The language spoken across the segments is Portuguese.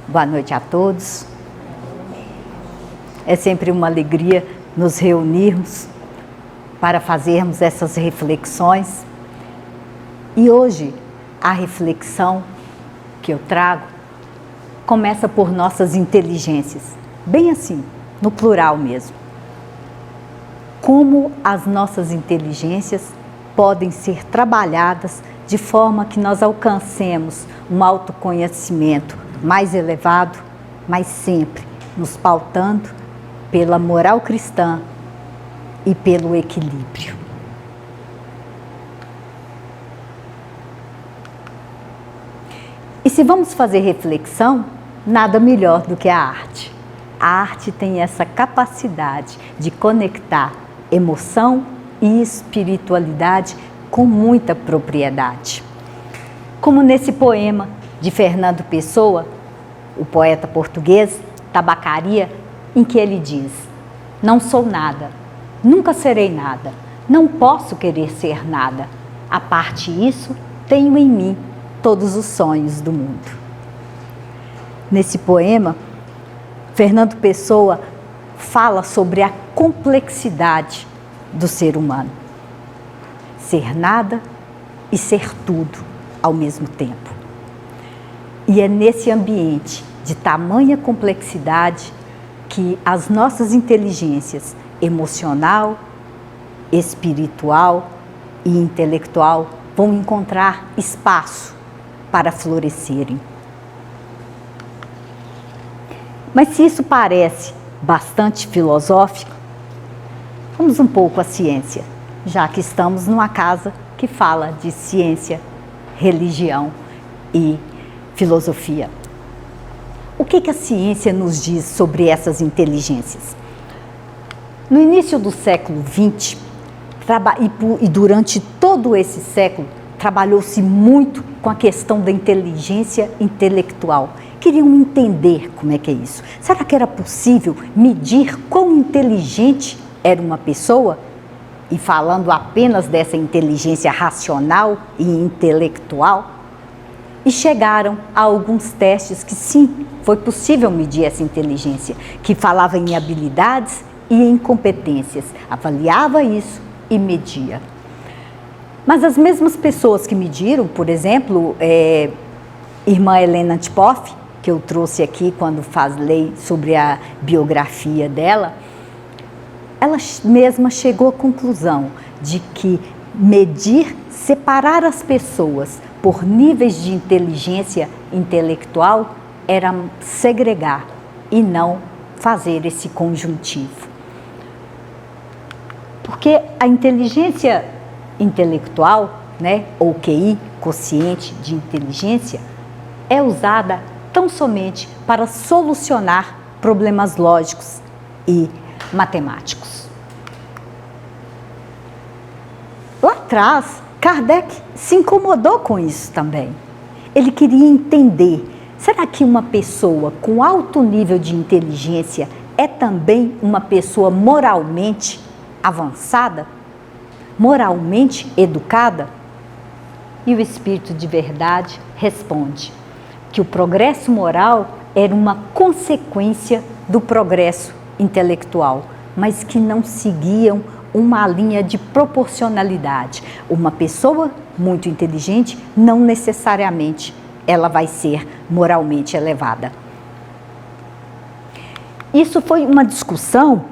Boa noite a todos. É sempre uma alegria nos reunirmos para fazermos essas reflexões. E hoje a reflexão que eu trago começa por nossas inteligências, bem assim, no plural mesmo. Como as nossas inteligências podem ser trabalhadas de forma que nós alcancemos um autoconhecimento mais elevado, mas sempre nos pautando pela moral cristã e pelo equilíbrio. E se vamos fazer reflexão, nada melhor do que a arte. A arte tem essa capacidade de conectar emoção e espiritualidade com muita propriedade. Como nesse poema de Fernando Pessoa, o poeta português, Tabacaria, em que ele diz: não sou nada, nunca serei nada, não posso querer ser nada. A parte isso, tenho em mim todos os sonhos do mundo. Nesse poema, Fernando Pessoa fala sobre a complexidade do ser humano. Ser nada e ser tudo ao mesmo tempo. E é nesse ambiente de tamanha complexidade que as nossas inteligências emocional, espiritual e intelectual vão encontrar espaço para florescerem. Mas se isso parece bastante filosófico, vamos um pouco à ciência, já que estamos numa casa que fala de ciência, religião e filosofia. O que a ciência nos diz sobre essas inteligências? No início do século XX, e durante todo esse século, trabalhou-se muito com a questão da inteligência intelectual. Queriam entender como é que é isso. Será que era possível medir quão inteligente era uma pessoa? E falando apenas dessa inteligência racional e intelectual? E chegaram a alguns testes que sim, foi possível medir essa inteligência, que falava em habilidades e em competências, avaliava isso e media. Mas as mesmas pessoas que mediram, por exemplo, irmã Helena Antipoff, que eu trouxe aqui quando falei sobre a biografia dela, ela mesma chegou à conclusão de que medir, separar as pessoas por níveis de inteligência intelectual era segregar e não fazer esse conjuntivo. Porque a inteligência intelectual, ou QI, quociente de inteligência, é usada tão somente para solucionar problemas lógicos e matemáticos. Lá atrás, Kardec se incomodou com isso também. Ele queria entender, será que uma pessoa com alto nível de inteligência é também uma pessoa moralmente avançada? Moralmente educada? E o Espírito de Verdade responde que o progresso moral era uma consequência do progresso intelectual, mas que não seguiam uma linha de proporcionalidade. Uma pessoa muito inteligente, não necessariamente ela vai ser moralmente elevada. Isso foi uma discussão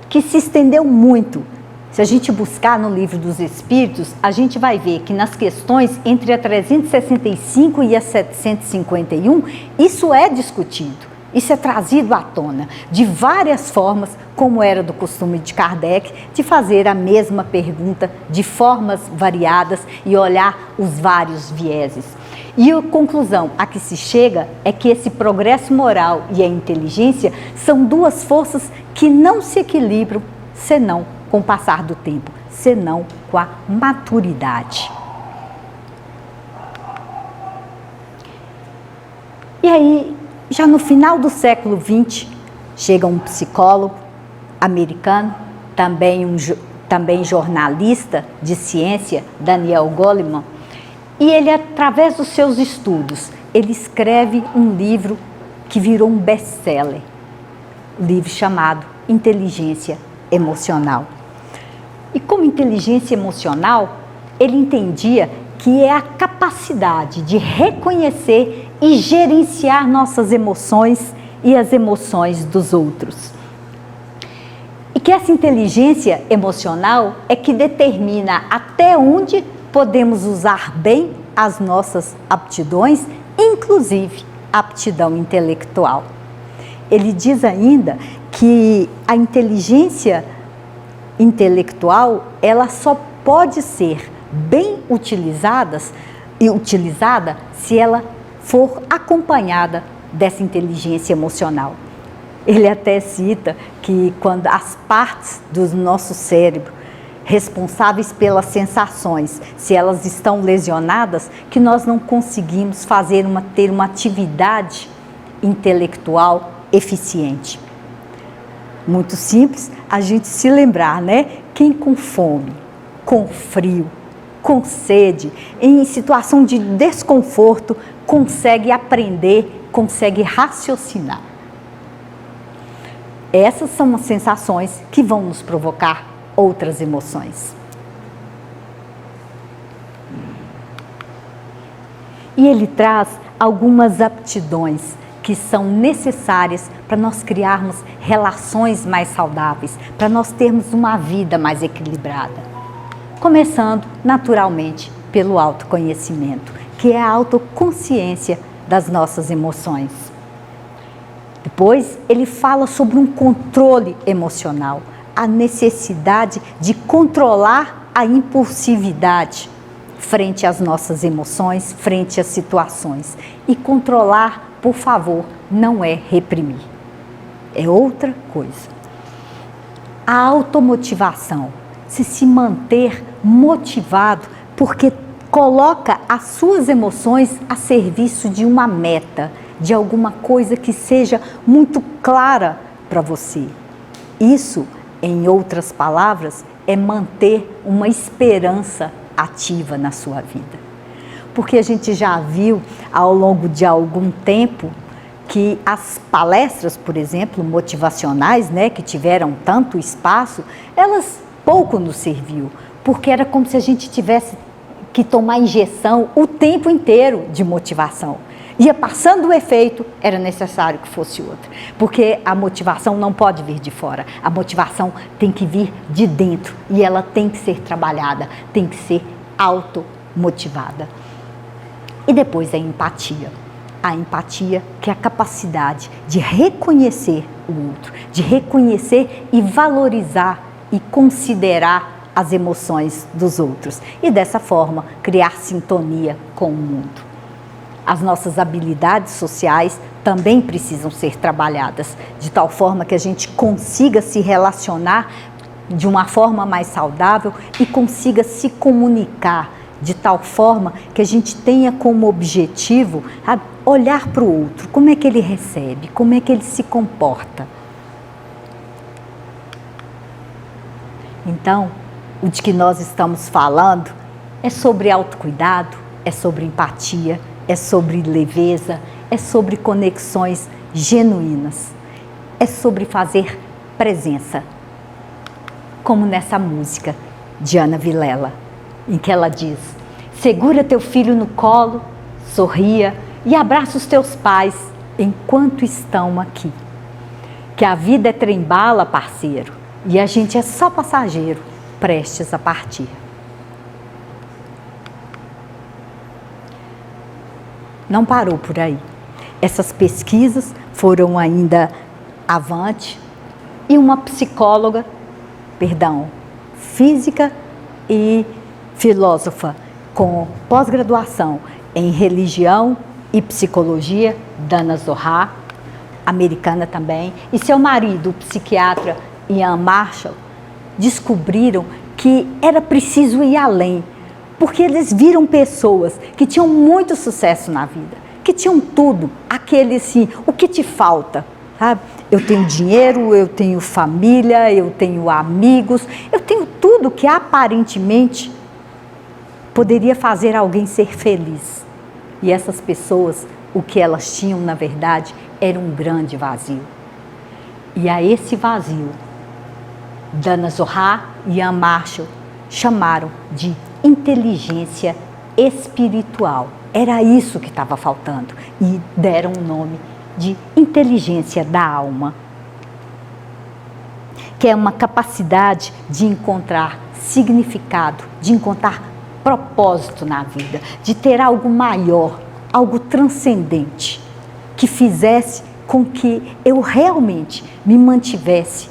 que se estendeu muito. Se a gente buscar no Livro dos Espíritos, a gente vai ver que nas questões entre a 365 e a 751, isso é discutido. Isso é trazido à tona de várias formas, como era do costume de Kardec, de fazer a mesma pergunta de formas variadas e olhar os vários vieses. E a conclusão a que se chega é que esse progresso moral e a inteligência são duas forças que não se equilibram senão com o passar do tempo, senão com a maturidade. E aí, já no final do século XX, chega um psicólogo americano, também jornalista de ciência, Daniel Goleman, e ele, através dos seus estudos, ele escreve um livro que virou um best-seller, um livro chamado Inteligência Emocional. E como inteligência emocional, ele entendia que é a capacidade de reconhecer e gerenciar nossas emoções e as emoções dos outros. E que essa inteligência emocional é que determina até onde podemos usar bem as nossas aptidões, inclusive a aptidão intelectual. Ele diz ainda que a inteligência intelectual, ela só pode ser bem utilizada se ela for acompanhada dessa inteligência emocional. Ele até cita que quando as partes do nosso cérebro responsáveis pelas sensações, se elas estão lesionadas, que nós não conseguimos ter uma atividade intelectual eficiente. Muito simples a gente se lembrar, né? Quem com fome, com frio, com sede, em situação de desconforto, consegue aprender, consegue raciocinar. Essas são as sensações que vão nos provocar outras emoções. E ele traz algumas aptidões que são necessárias para nós criarmos relações mais saudáveis, para nós termos uma vida mais equilibrada. Começando, naturalmente, pelo autoconhecimento, que é a autoconsciência das nossas emoções. Depois, ele fala sobre um controle emocional, a necessidade de controlar a impulsividade frente às nossas emoções, frente às situações. E controlar, por favor, não é reprimir, é outra coisa. A automotivação, se manter motivado, porque coloca as suas emoções a serviço de uma meta, de alguma coisa que seja muito clara para você. Isso, em outras palavras, é manter uma esperança ativa na sua vida. Porque a gente já viu ao longo de algum tempo que as palestras, por exemplo, motivacionais, né, que tiveram tanto espaço, elas pouco nos serviu, porque era como se a gente tivesse que tomar injeção o tempo inteiro de motivação. Ia passando o efeito, era necessário que fosse outra. Porque a motivação não pode vir de fora. A motivação tem que vir de dentro. E ela tem que ser trabalhada, tem que ser automotivada. E depois a empatia. A empatia, que é a capacidade de reconhecer o outro, de reconhecer e valorizar e considerar as emoções dos outros. E dessa forma, criar sintonia com o mundo. As nossas habilidades sociais também precisam ser trabalhadas, de tal forma que a gente consiga se relacionar de uma forma mais saudável e consiga se comunicar de tal forma que a gente tenha como objetivo olhar para o outro, como é que ele recebe, como é que ele se comporta. Então, o de que nós estamos falando é sobre autocuidado, é sobre empatia, é sobre leveza, é sobre conexões genuínas, é sobre fazer presença. Como nessa música de Ana Vilela, em que ela diz: segura teu filho no colo, sorria e abraça os teus pais enquanto estão aqui. Que a vida é trem-bala, parceiro, e a gente é só passageiro, prestes a partir. Não parou por aí. Essas pesquisas foram ainda avante e uma psicóloga, física e filósofa com pós-graduação em religião e psicologia, Dana Zohar, americana também, e seu marido, o psiquiatra Ian Marshall, descobriram que era preciso ir além, porque eles viram pessoas que tinham muito sucesso na vida, que tinham tudo, aquele assim, o que te falta? Sabe? Eu tenho dinheiro, eu tenho família, eu tenho amigos, eu tenho tudo que aparentemente poderia fazer alguém ser feliz. E essas pessoas o que elas tinham, na verdade, era um grande vazio. E a esse vazio, Dana Zohar e Ian Marshall chamaram de inteligência espiritual. Era isso que estava faltando e deram o nome de inteligência da alma, que é uma capacidade de encontrar significado, de encontrar propósito na vida, de ter algo maior, algo transcendente, que fizesse com que eu realmente me mantivesse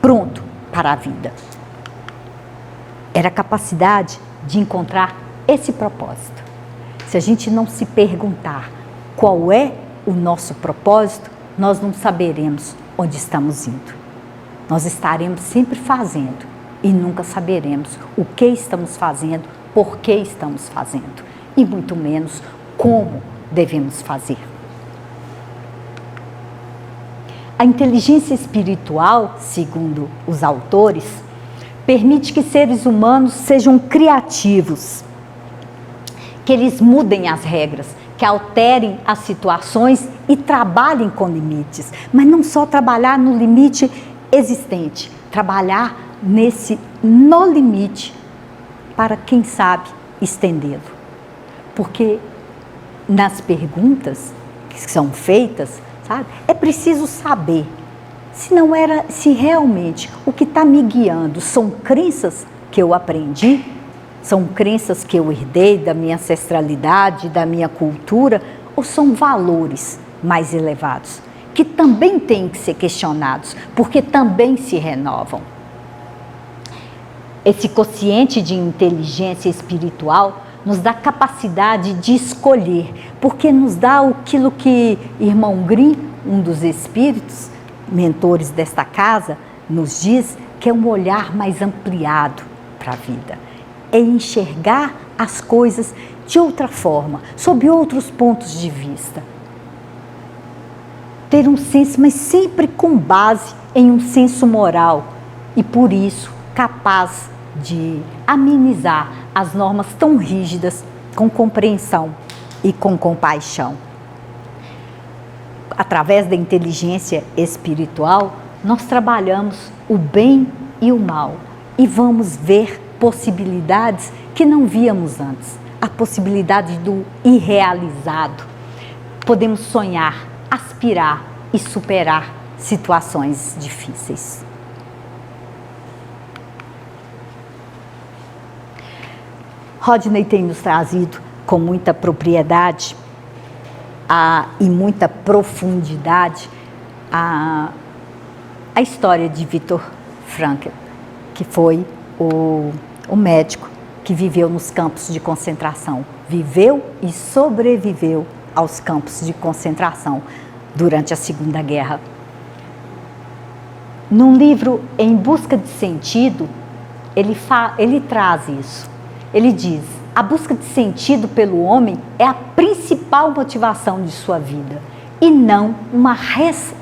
pronto para a vida. Era a capacidade de encontrar esse propósito. Se a gente não se perguntar qual é o nosso propósito, nós não saberemos onde estamos indo. Nós estaremos sempre fazendo e nunca saberemos o que estamos fazendo, por que estamos fazendo e muito menos como devemos fazer. A inteligência espiritual, segundo os autores, permite que seres humanos sejam criativos, que eles mudem as regras, que alterem as situações e trabalhem com limites, mas não só trabalhar no limite existente, trabalhar no limite para, quem sabe, estendê-lo. Porque nas perguntas que são feitas, sabe, é preciso saber se realmente o que está me guiando são crenças que eu aprendi, são crenças que eu herdei da minha ancestralidade, da minha cultura, ou são valores mais elevados, que também têm que ser questionados, porque também se renovam. Esse quociente de inteligência espiritual nos dá capacidade de escolher, porque nos dá aquilo que irmão Grimm, um dos espíritos, mentores desta casa, nos diz que é um olhar mais ampliado para a vida. É enxergar as coisas de outra forma, sob outros pontos de vista. Ter um senso, mas sempre com base em um senso moral e, por isso, capaz de amenizar as normas tão rígidas com compreensão e com compaixão. Através da inteligência espiritual, nós trabalhamos o bem e o mal e vamos ver possibilidades que não víamos antes. A possibilidade do irrealizado. Podemos sonhar, aspirar e superar situações difíceis. Rodney tem nos trazido com muita propriedade e muita profundidade a história de Viktor Frankl, que foi o médico que viveu nos campos de concentração, viveu e sobreviveu aos campos de concentração durante a Segunda Guerra. Num livro Em Busca de Sentido, ele traz isso. Ele diz: a busca de sentido pelo homem é a principal motivação de sua vida e não uma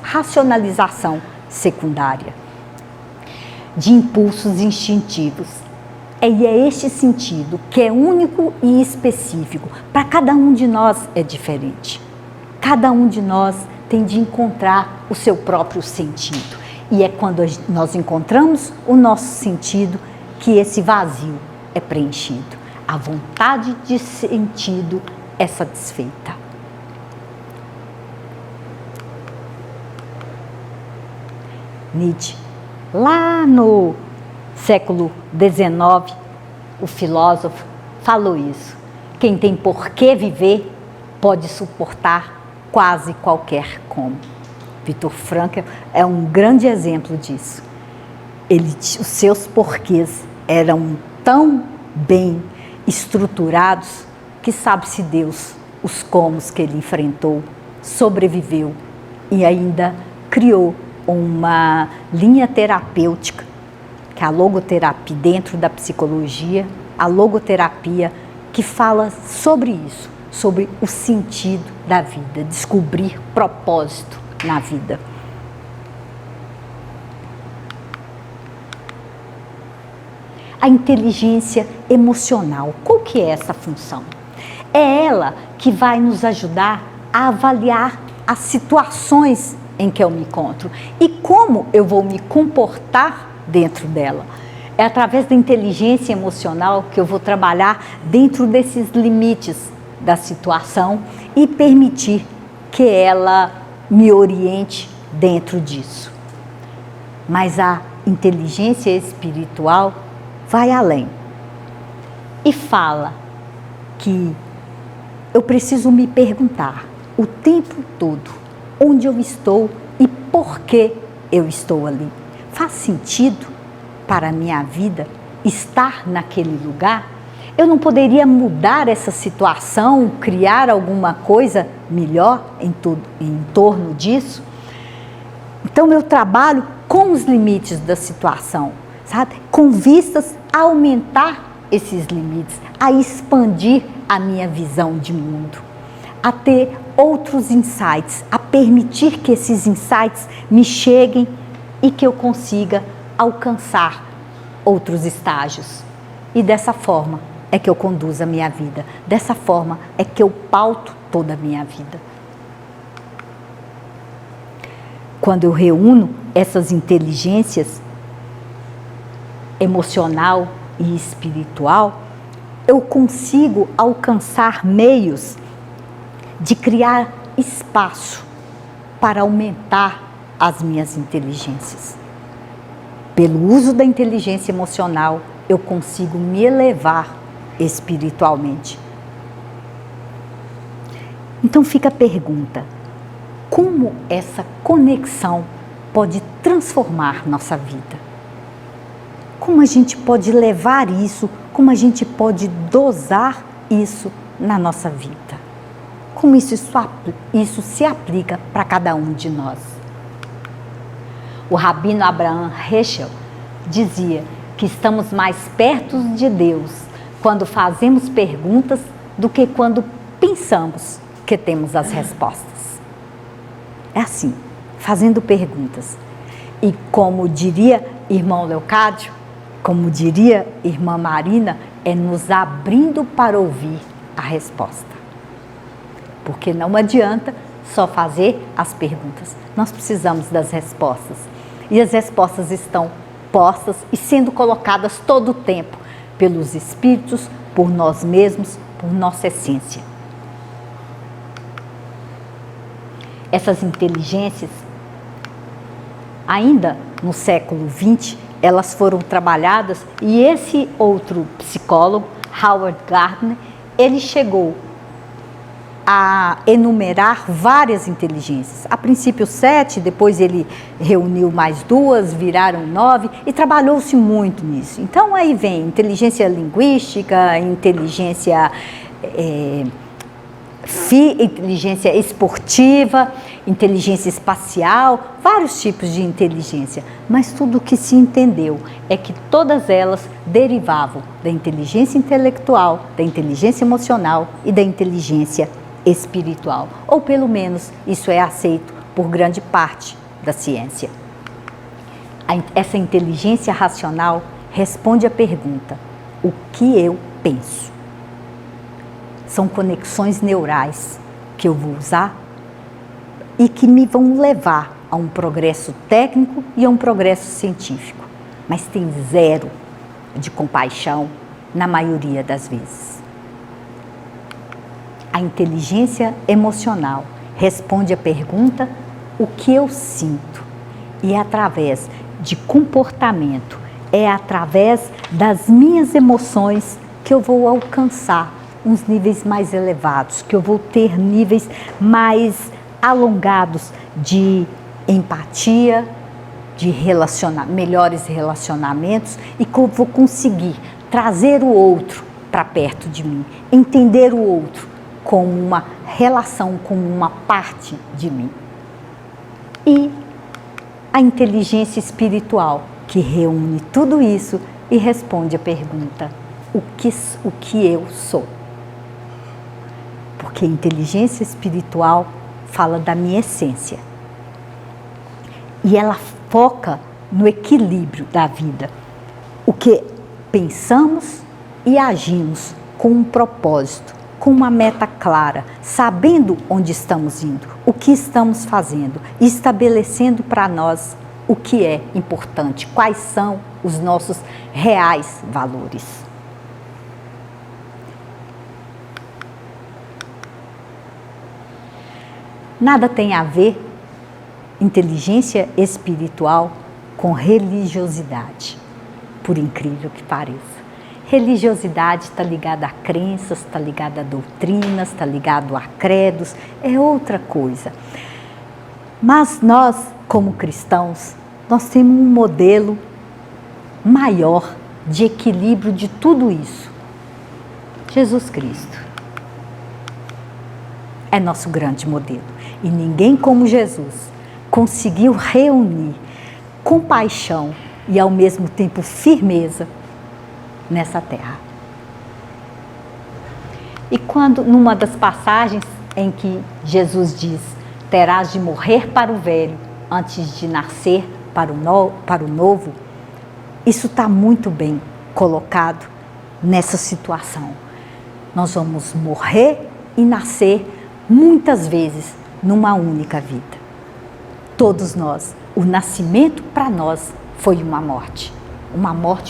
racionalização secundária de impulsos instintivos. E é este sentido que é único e específico. Para cada um de nós é diferente. Cada um de nós tem de encontrar o seu próprio sentido. E é quando nós encontramos o nosso sentido que esse vazio é preenchido. A vontade de sentido é satisfeita. Nietzsche, lá no século XIX, o filósofo falou isso. Quem tem por que viver pode suportar quase qualquer como. Viktor Frankl é um grande exemplo disso. Os seus porquês eram tão bem estruturados que sabe-se Deus os comos que ele enfrentou, sobreviveu e ainda criou uma linha terapêutica, que é a logoterapia dentro da psicologia, a logoterapia que fala sobre isso, sobre o sentido da vida, descobrir propósito na vida. A inteligência emocional, qual que é essa função? É ela que vai nos ajudar a avaliar as situações em que eu me encontro e como eu vou me comportar dentro dela. É através da inteligência emocional que eu vou trabalhar dentro desses limites da situação e permitir que ela me oriente dentro disso. Mas a inteligência espiritual vai além e fala que eu preciso me perguntar o tempo todo onde eu estou e por que eu estou ali. Faz sentido para a minha vida estar naquele lugar? Eu não poderia mudar essa situação, criar alguma coisa melhor em torno disso? Então eu trabalho com os limites da situação, sabe? Com vistas a aumentar esses limites, a expandir a minha visão de mundo, a ter outros insights, a permitir que esses insights me cheguem e que eu consiga alcançar outros estágios. E dessa forma é que eu conduzo a minha vida, dessa forma é que eu pauto toda a minha vida. Quando eu reúno essas inteligências emocional e espiritual, eu consigo alcançar meios de criar espaço para aumentar as minhas inteligências. Pelo uso da inteligência emocional, eu consigo me elevar espiritualmente. Então fica a pergunta: como essa conexão pode transformar nossa vida? Como a gente pode levar isso, como a gente pode dosar isso na nossa vida? Como isso se aplica para cada um de nós? O Rabino Abraham Heschel dizia que estamos mais perto de Deus quando fazemos perguntas do que quando pensamos que temos as respostas. É assim, fazendo perguntas. E como diria irmão Leocádio, como diria irmã Marina, é nos abrindo para ouvir a resposta. Porque não adianta só fazer as perguntas, nós precisamos das respostas. E as respostas estão postas e sendo colocadas todo o tempo pelos espíritos, por nós mesmos, por nossa essência. Essas inteligências, ainda no século XX, elas foram trabalhadas e esse outro psicólogo, Howard Gardner, ele chegou a enumerar várias inteligências. A princípio 7, depois ele reuniu mais 2, viraram 9 e trabalhou-se muito nisso. Então aí vem inteligência linguística, inteligência inteligência esportiva, inteligência espacial, vários tipos de inteligência. Mas tudo o que se entendeu é que todas elas derivavam da inteligência intelectual, da inteligência emocional e da inteligência espiritual. Ou pelo menos isso é aceito por grande parte da ciência. Essa inteligência racional responde à pergunta: o que eu penso? São conexões neurais que eu vou usar e que me vão levar a um progresso técnico e a um progresso científico. Mas tem zero de compaixão na maioria das vezes. A inteligência emocional responde à pergunta: o que eu sinto? E é através de comportamento, é através das minhas emoções que eu vou alcançar uns níveis mais elevados, que eu vou ter níveis mais alongados de empatia, de melhores relacionamentos e que eu vou conseguir trazer o outro para perto de mim, entender o outro como uma relação, como uma parte de mim. E a inteligência espiritual, que reúne tudo isso e responde a pergunta: o que eu sou? Porque a inteligência espiritual fala da minha essência. E ela foca no equilíbrio da vida. O que pensamos e agimos com um propósito, com uma meta clara, sabendo onde estamos indo, o que estamos fazendo, e estabelecendo para nós o que é importante, quais são os nossos reais valores. Nada tem a ver inteligência espiritual com religiosidade, por incrível que pareça. Religiosidade está ligada a crenças, está ligada a doutrinas, está ligado a credos, é outra coisa. Mas nós, como cristãos, nós temos um modelo maior de equilíbrio de tudo isso. Jesus Cristo é nosso grande modelo. E ninguém como Jesus conseguiu reunir compaixão e ao mesmo tempo firmeza nessa terra. E quando, numa das passagens em que Jesus diz: terás de morrer para o velho antes de nascer para o novo, isso está muito bem colocado nessa situação. Nós vamos morrer e nascer muitas vezes numa única vida. Todos nós, o nascimento para nós foi uma morte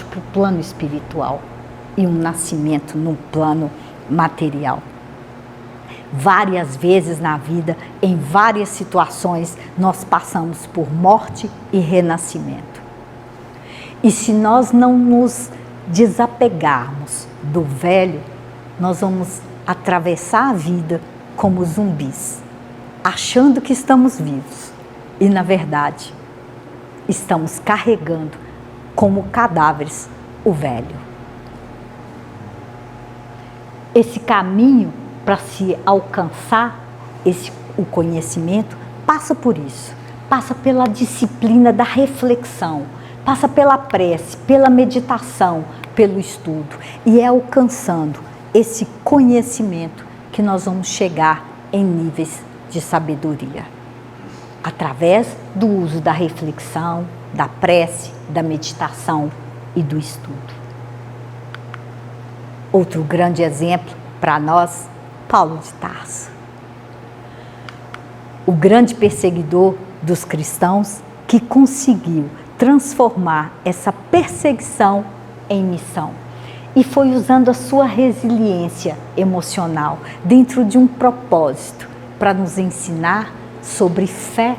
para o plano espiritual e um nascimento no plano material. Várias vezes na vida, em várias situações, nós passamos por morte e renascimento. E se nós não nos desapegarmos do velho, nós vamos atravessar a vida como zumbis, achando que estamos vivos e, na verdade, estamos carregando como cadáveres o velho. Esse caminho para se alcançar o conhecimento passa por isso, passa pela disciplina da reflexão, passa pela prece, pela meditação, pelo estudo, e é alcançando esse conhecimento que nós vamos chegar em níveis de sabedoria, através do uso da reflexão, da prece, da meditação e do estudo. Outro grande exemplo para nós, Paulo de Tarso, o grande perseguidor dos cristãos que conseguiu transformar essa perseguição em missão. E foi usando a sua resiliência emocional dentro de um propósito para nos ensinar sobre fé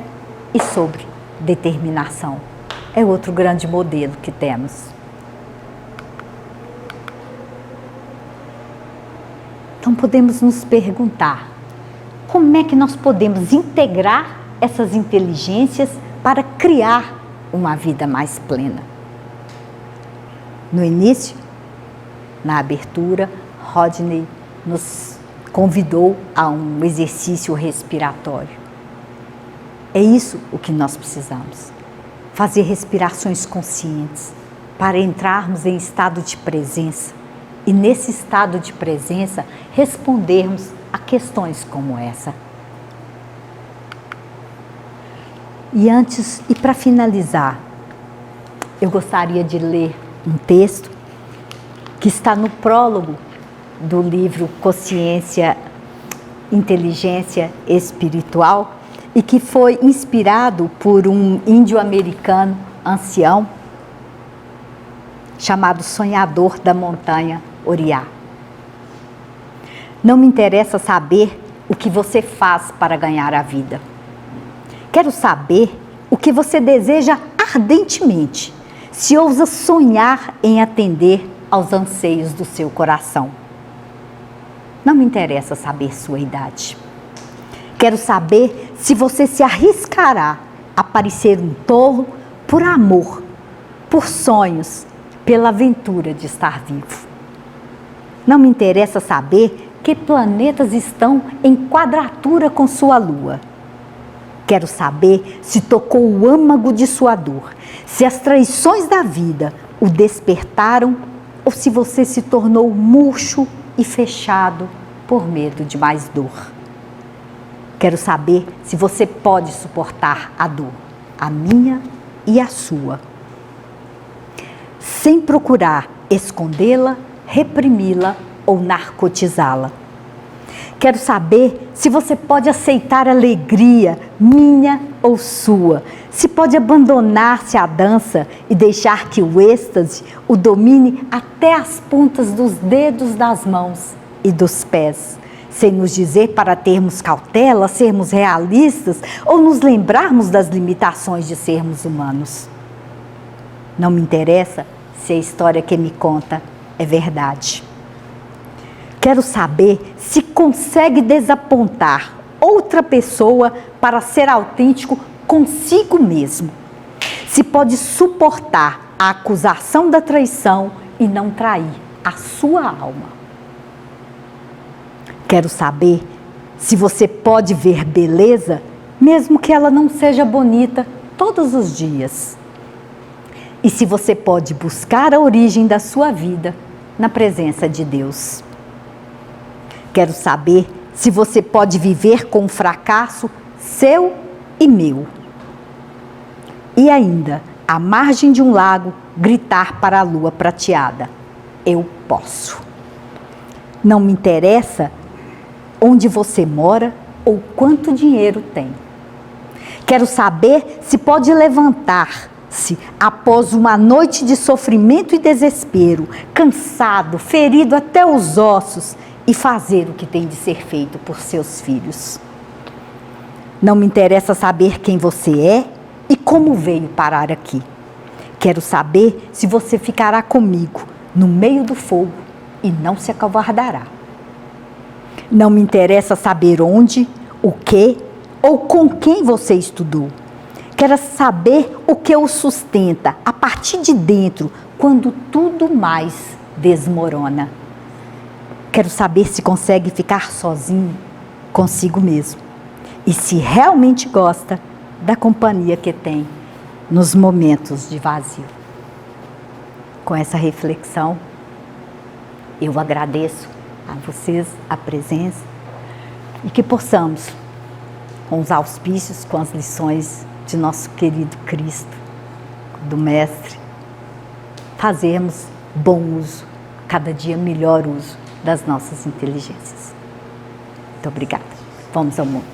e sobre determinação. É outro grande modelo que temos. Então podemos nos perguntar, como é que nós podemos integrar essas inteligências para criar uma vida mais plena? No início, na abertura, Rodney nos convidou a um exercício respiratório. É isso o que nós precisamos. Fazer respirações conscientes para entrarmos em estado de presença e, nesse estado de presença, respondermos a questões como essa. E para finalizar, eu gostaria de ler um texto que está no prólogo do livro Consciência, Inteligência Espiritual e que foi inspirado por um índio-americano ancião chamado Sonhador da Montanha Oriá. Não me interessa saber o que você faz para ganhar a vida. Quero saber o que você deseja ardentemente, se ousa sonhar em atender aos anseios do seu coração. Não me interessa saber sua idade. Quero saber se você se arriscará a parecer um tolo por amor, por sonhos, pela aventura de estar vivo. Não me interessa saber que planetas estão em quadratura com sua lua. Quero saber se tocou o âmago de sua dor, se as traições da vida o despertaram ou se você se tornou murcho e fechado por medo de mais dor. Quero saber se você pode suportar a dor, a minha e a sua, sem procurar escondê-la, reprimi-la ou narcotizá-la. Quero saber se você pode aceitar a alegria, minha ou sua. Se pode abandonar-se à dança e deixar que o êxtase o domine até as pontas dos dedos das mãos e dos pés. Sem nos dizer para termos cautela, sermos realistas ou nos lembrarmos das limitações de sermos humanos. Não me interessa se a história que me conta é verdade. Quero saber se consegue desapontar outra pessoa para ser autêntico consigo mesmo. Se pode suportar a acusação da traição e não trair a sua alma. Quero saber se você pode ver beleza, mesmo que ela não seja bonita todos os dias. E se você pode buscar a origem da sua vida na presença de Deus. Quero saber se você pode viver com o fracasso seu e meu. E ainda, à margem de um lago, gritar para a lua prateada: eu posso. Não me interessa onde você mora ou quanto dinheiro tem. Quero saber se pode levantar-se após uma noite de sofrimento e desespero, cansado, ferido até os ossos, e fazer o que tem de ser feito por seus filhos. Não me interessa saber quem você é e como veio parar aqui. Quero saber se você ficará comigo no meio do fogo e não se acovardará. Não me interessa saber onde, o que ou com quem você estudou. Quero saber o que o sustenta a partir de dentro, quando tudo mais desmorona. Quero saber se consegue ficar sozinho consigo mesmo e se realmente gosta da companhia que tem nos momentos de vazio. Com essa reflexão, eu agradeço a vocês a presença e que possamos, com os auspícios, com as lições de nosso querido Cristo, do Mestre, fazermos bom uso, cada dia melhor uso das nossas inteligências. Muito obrigada. Vamos ao mundo.